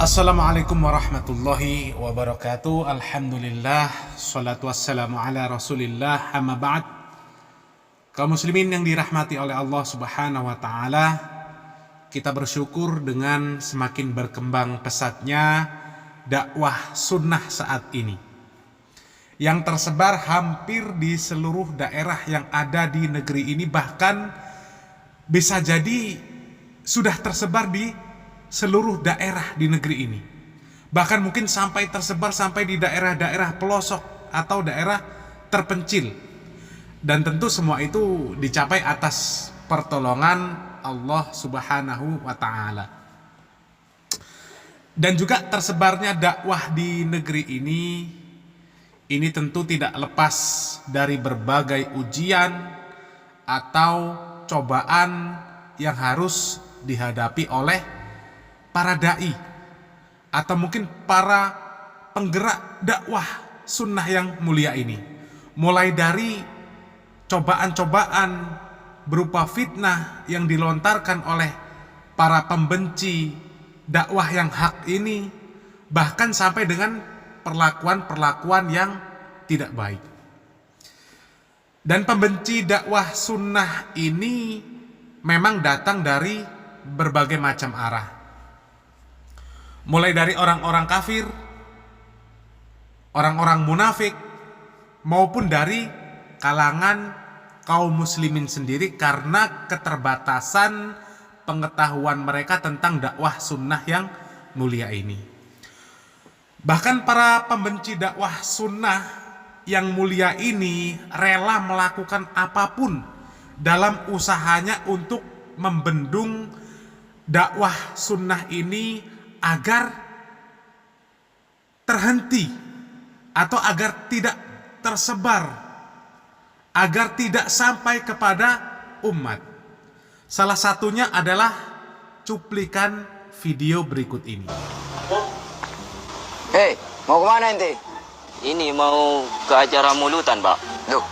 Assalamualaikum warahmatullahi wabarakatuh. Alhamdulillah, salatu wassalamu ala rasulillah, amma ba'd. Kaum muslimin yang dirahmati oleh Allah subhanahu wa ta'ala, kita bersyukur dengan semakin berkembang pesatnya dakwah sunnah saat ini, yang tersebar hampir di seluruh daerah yang ada di negeri ini. Bahkan bisa jadi sudah tersebar di seluruh daerah di negeri ini. Bahkan mungkin sampai tersebar sampai di daerah-daerah pelosok atau daerah terpencil. Dan tentu semua itu dicapai atas pertolongan Allah subhanahu wa ta'ala. Dan juga tersebarnya dakwah di negeri ini tentu tidak lepas dari berbagai ujian atau cobaan yang harus dihadapi oleh para da'i atau mungkin para penggerak dakwah sunnah yang mulia ini. Mulai dari cobaan-cobaan berupa fitnah yang dilontarkan oleh para pembenci dakwah yang hak ini, bahkan sampai dengan perlakuan-perlakuan yang tidak baik. Dan pembenci dakwah sunnah ini memang datang dari berbagai macam arah. Mulai dari orang-orang kafir, orang-orang munafik, maupun dari kalangan kaum muslimin sendiri karena keterbatasan pengetahuan mereka tentang dakwah sunnah yang mulia ini. Bahkan para pembenci dakwah sunnah yang mulia ini rela melakukan apapun dalam usahanya untuk membendung dakwah sunnah ini agar terhenti atau agar tidak tersebar, agar tidak sampai kepada umat. Salah satunya adalah cuplikan video berikut ini. Hei, mau kemana ente? Ini mau ke acara mulutan, Pak. Loh,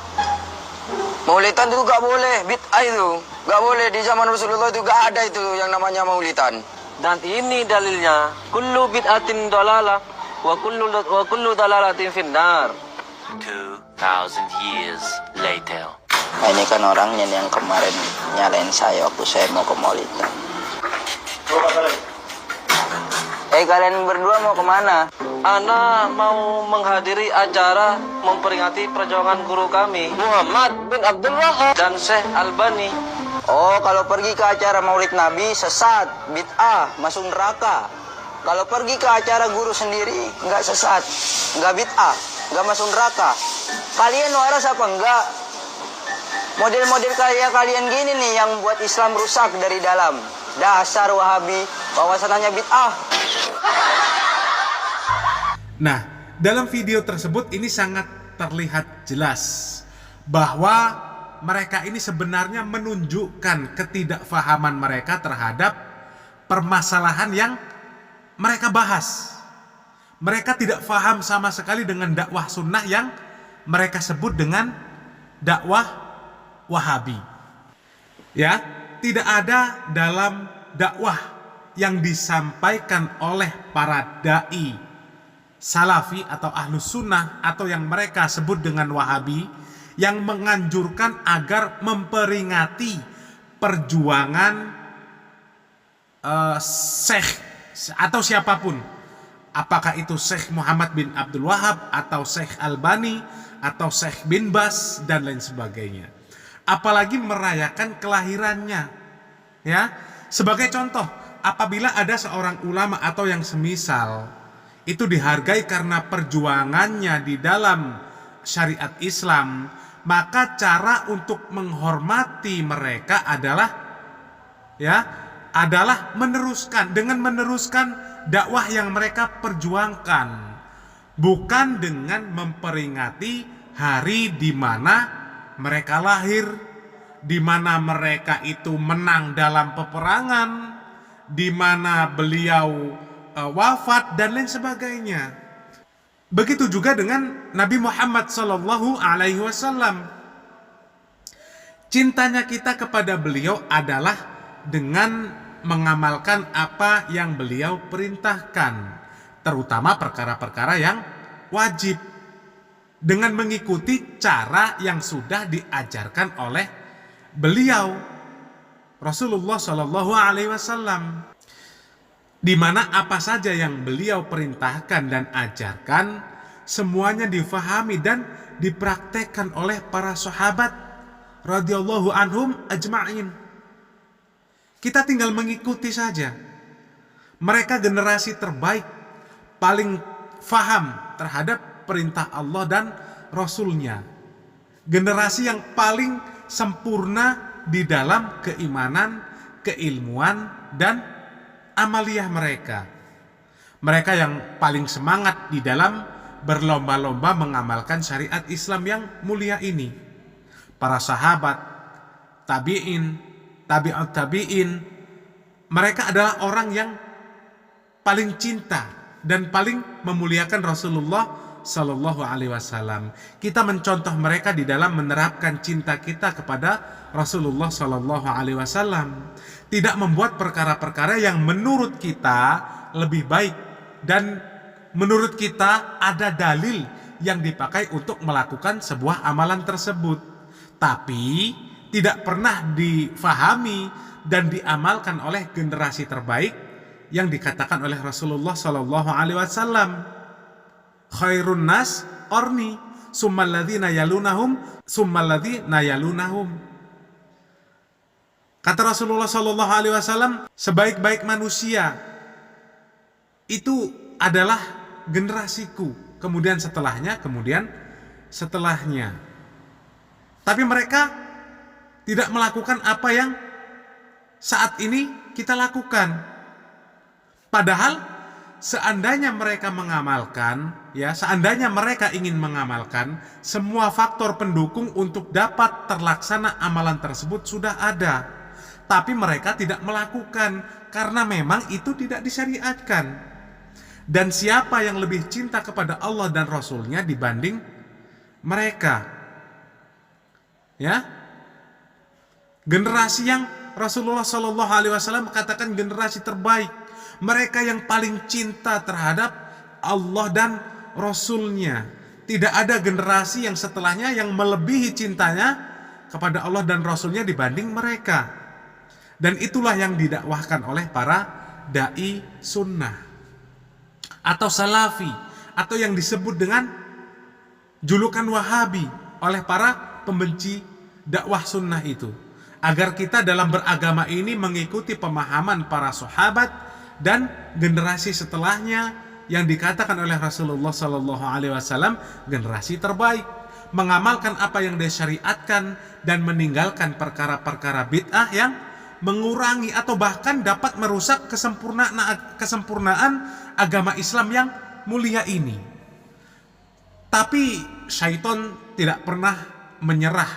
maulitan itu gak boleh, bid'ah itu. Gak boleh, di zaman Rasulullah itu gak ada itu yang namanya maulitan. Dan ini dalilnya, kullu bid'atin dalalah wa kullu dalalatin finnar. 2000 years later. Nah, ini kan orangnya yang kemarin nyalain saya waktu saya mau ke maulidan. Kalian berdua mau kemana? Ana mau menghadiri acara memperingati perjuangan guru kami, Muhammad bin Abdul Wahab dan Syekh Albani. Oh, kalau pergi ke acara maulid Nabi sesat, bid'ah, masuk neraka. Kalau pergi ke acara guru sendiri nggak sesat, nggak bid'ah, nggak masuk neraka. Kalian waras apa enggak? Model-model kayak kalian gini nih yang buat Islam rusak dari dalam. Dasar Wahabi, bahwasannya bid'ah. Nah, dalam video tersebut ini sangat terlihat jelas bahwa mereka ini sebenarnya menunjukkan ketidakfahaman mereka terhadap permasalahan yang mereka bahas. Mereka tidak faham sama sekali dengan dakwah sunnah yang mereka sebut dengan dakwah Wahabi. Ya, tidak ada dalam dakwah yang disampaikan oleh para da'i salafi atau ahlus sunnah atau yang mereka sebut dengan Wahabi yang menganjurkan agar memperingati perjuangan Syekh atau siapapun, apakah itu Syekh Muhammad bin Abdul Wahab atau Syekh Albani atau Syekh bin Bas dan lain sebagainya, apalagi merayakan kelahirannya. Ya, sebagai contoh, apabila ada seorang ulama atau yang semisal itu dihargai karena perjuangannya di dalam syariat Islam, maka cara untuk menghormati mereka adalah meneruskan dakwah yang mereka perjuangkan, bukan dengan memperingati hari di mana mereka lahir, di mana mereka itu menang dalam peperangan, di mana beliau wafat dan lain sebagainya. Begitu juga dengan Nabi Muhammad SAW. Cintanya kita kepada beliau adalah dengan mengamalkan apa yang beliau perintahkan, terutama perkara-perkara yang wajib, dengan mengikuti cara yang sudah diajarkan oleh beliau Rasulullah Shallallahu Alaihi Wasallam, di mana apa saja yang beliau perintahkan dan ajarkan semuanya difahami dan dipraktekkan oleh para sahabat radhiyallahu anhum ajma'in. Kita tinggal mengikuti saja. Mereka generasi terbaik, paling faham terhadap perintah Allah dan Rasulnya, generasi yang paling sempurna di dalam keimanan, keilmuan, dan amaliyah mereka. Mereka yang paling semangat di dalam berlomba-lomba mengamalkan syariat Islam yang mulia ini. Para sahabat, tabi'in, tabi'ut tabi'in, mereka adalah orang yang paling cinta dan paling memuliakan Rasulullah Sallallahu Alaihi Wasallam. Kita mencontoh mereka di dalam menerapkan cinta kita kepada Rasulullah Sallallahu Alaihi Wasallam, tidak membuat perkara-perkara yang menurut kita lebih baik dan menurut kita ada dalil yang dipakai untuk melakukan sebuah amalan tersebut, tapi tidak pernah difahami dan diamalkan oleh generasi terbaik yang dikatakan oleh Rasulullah Sallallahu Alaihi Wasallam. Khairun nas qarni summal ladzina yalunahum summal ladzina yalunahum. Kata Rasulullah Sallallahu Alaihi Wasallam, sebaik-baik manusia itu adalah generasiku, kemudian setelahnya, kemudian setelahnya. Tapi mereka tidak melakukan apa yang saat ini kita lakukan. Padahal seandainya mereka mengamalkan, seandainya mereka ingin mengamalkan, semua faktor pendukung untuk dapat terlaksana amalan tersebut sudah ada. Tapi mereka tidak melakukan karena memang itu tidak disyariatkan. Dan siapa yang lebih cinta kepada Allah dan Rasulnya dibanding mereka? Generasi yang Rasulullah Shallallahu Alaihi Wasallam katakan generasi terbaik, mereka yang paling cinta terhadap Allah dan Rasulnya. Tidak ada generasi yang setelahnya yang melebihi cintanya kepada Allah dan Rasulnya dibanding mereka. Dan itulah yang didakwahkan oleh para da'i sunnah atau salafi, atau yang disebut dengan julukan wahabi oleh para pembenci dakwah sunnah itu, agar kita dalam beragama ini mengikuti pemahaman para sahabat dan generasi setelahnya yang dikatakan oleh Rasulullah Sallallahu Alaihi Wasallam generasi terbaik, mengamalkan apa yang disyariatkan dan meninggalkan perkara-perkara bid'ah yang mengurangi atau bahkan dapat merusak kesempurnaan agama Islam yang mulia ini. Tapi syaitan tidak pernah menyerah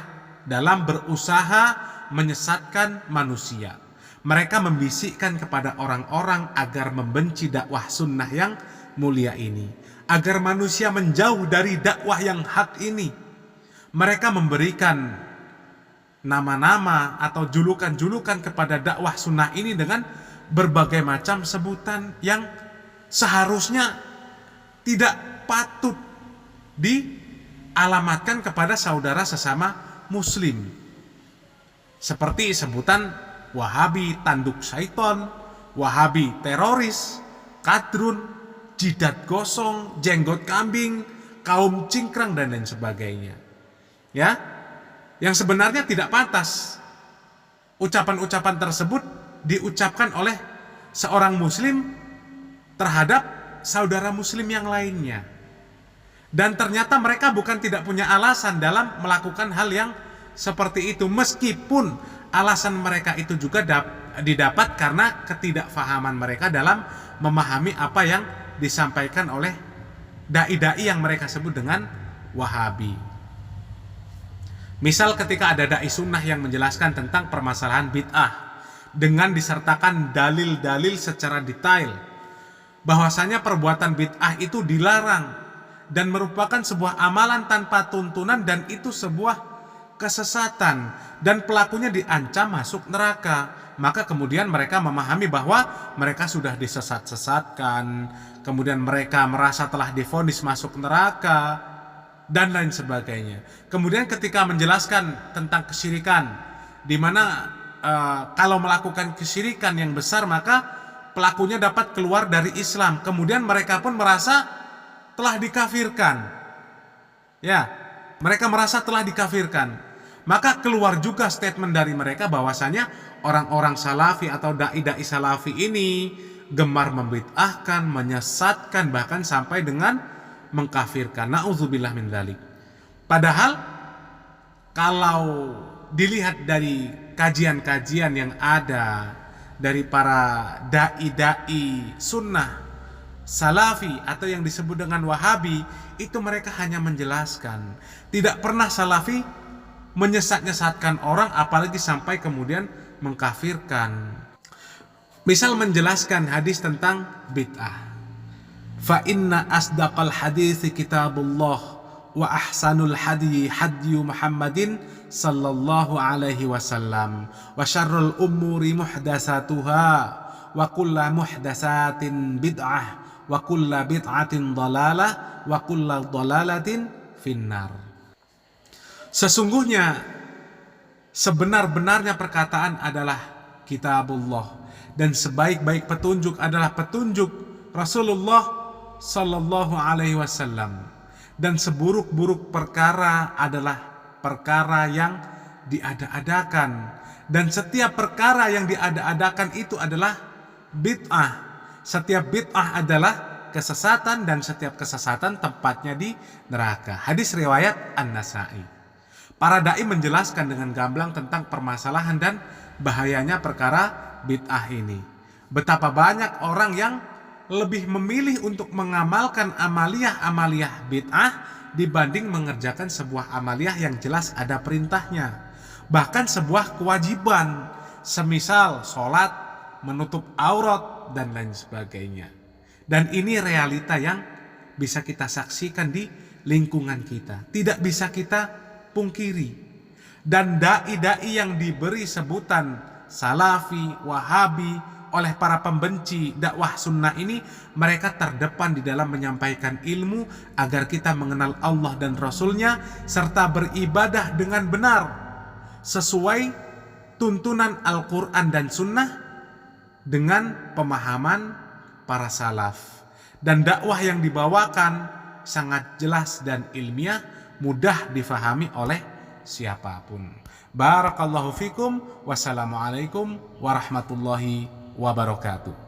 dalam berusaha menyesatkan manusia. Mereka membisikkan kepada orang-orang agar membenci dakwah sunnah yang mulia ini, agar manusia menjauh dari dakwah yang hak ini. Mereka memberikan nama-nama atau julukan-julukan kepada dakwah sunnah ini dengan berbagai macam sebutan yang seharusnya tidak patut dialamatkan kepada saudara sesama muslim, seperti sebutan Wahabi tanduk syaiton, Wahabi teroris, kadrun, jidat gosong, jenggot kambing, kaum cingkrang, dan lain sebagainya. Yang sebenarnya tidak pantas ucapan-ucapan tersebut diucapkan oleh seorang muslim terhadap saudara muslim yang lainnya. Dan ternyata mereka bukan tidak punya alasan dalam melakukan hal yang seperti itu, meskipun alasan mereka itu juga didapat karena ketidakfahaman mereka dalam memahami apa yang disampaikan oleh dai-dai yang mereka sebut dengan Wahabi. Misal ketika ada dai sunnah yang menjelaskan tentang permasalahan bid'ah dengan disertakan dalil-dalil secara detail bahwasanya perbuatan bid'ah itu dilarang dan merupakan sebuah amalan tanpa tuntunan, dan itu sebuah kesesatan dan pelakunya diancam masuk neraka. maka kemudian mereka memahami bahwa mereka sudah disesat-sesatkan, kemudian mereka merasa telah divonis masuk neraka, dan lain sebagainya. Kemudian ketika menjelaskan tentang kesyirikan, di mana kalau melakukan kesyirikan yang besar maka pelakunya dapat keluar dari Islam, kemudian mereka pun merasa telah dikafirkan. Ya, mereka merasa telah dikafirkan. Maka keluar juga statement dari mereka bahwasanya orang-orang salafi atau dai-dai salafi ini gemar membid'ahkan, menyesatkan, bahkan sampai dengan mengkafirkan. Na'udzubillah min dzalik. Padahal kalau dilihat dari kajian-kajian yang ada dari para dai-dai sunnah salafi atau yang disebut dengan wahabi, itu mereka hanya menjelaskan. Tidak pernah salafi menyesat-nyesatkan orang, apalagi sampai kemudian mengkafirkan. Misal menjelaskan hadis tentang bid'ah. Fa inna asdaqal hadits kitabullah wa ahsanul hadi hadyu Muhammadin sallallahu alaihi wasallam wa syarrul umuri muhdatsatuha wa kullu muhdatsatin bid'ah wa kullu bid'atin dhalalah wa kullu dhalalatin finnar. Sesungguhnya sebenar-benarnya perkataan adalah kitabullah, dan sebaik-baik petunjuk adalah petunjuk Rasulullah sallallahu alaihi wasallam, dan seburuk-buruk perkara adalah perkara yang diada-adakan, dan setiap perkara yang diada-adakan itu adalah bid'ah. Setiap bid'ah adalah kesesatan, dan setiap kesesatan tempatnya di neraka. Hadis riwayat An-Nasa'i. Para dai menjelaskan dengan gamblang tentang permasalahan dan bahayanya perkara bid'ah ini. Betapa banyak orang yang lebih memilih untuk mengamalkan amaliyah-amaliyah bid'ah dibanding mengerjakan sebuah amaliyah yang jelas ada perintahnya. Bahkan sebuah kewajiban, semisal sholat, menutup aurat, dan lain sebagainya. Dan ini realita yang bisa kita saksikan di lingkungan kita. Tidak bisa kita pungkiri. Dan dai-dai yang diberi sebutan salafi, wahabi oleh para pembenci dakwah sunnah ini, mereka terdepan di dalam menyampaikan ilmu agar kita mengenal Allah dan Rasulnya, serta beribadah dengan benar sesuai tuntunan Al-Quran dan sunnah dengan pemahaman para salaf. Dan dakwah yang dibawakan sangat jelas dan ilmiah, mudah difahami oleh siapapun. Barakallahu fikum. Wassalamualaikum warahmatullahi wabarakatuh.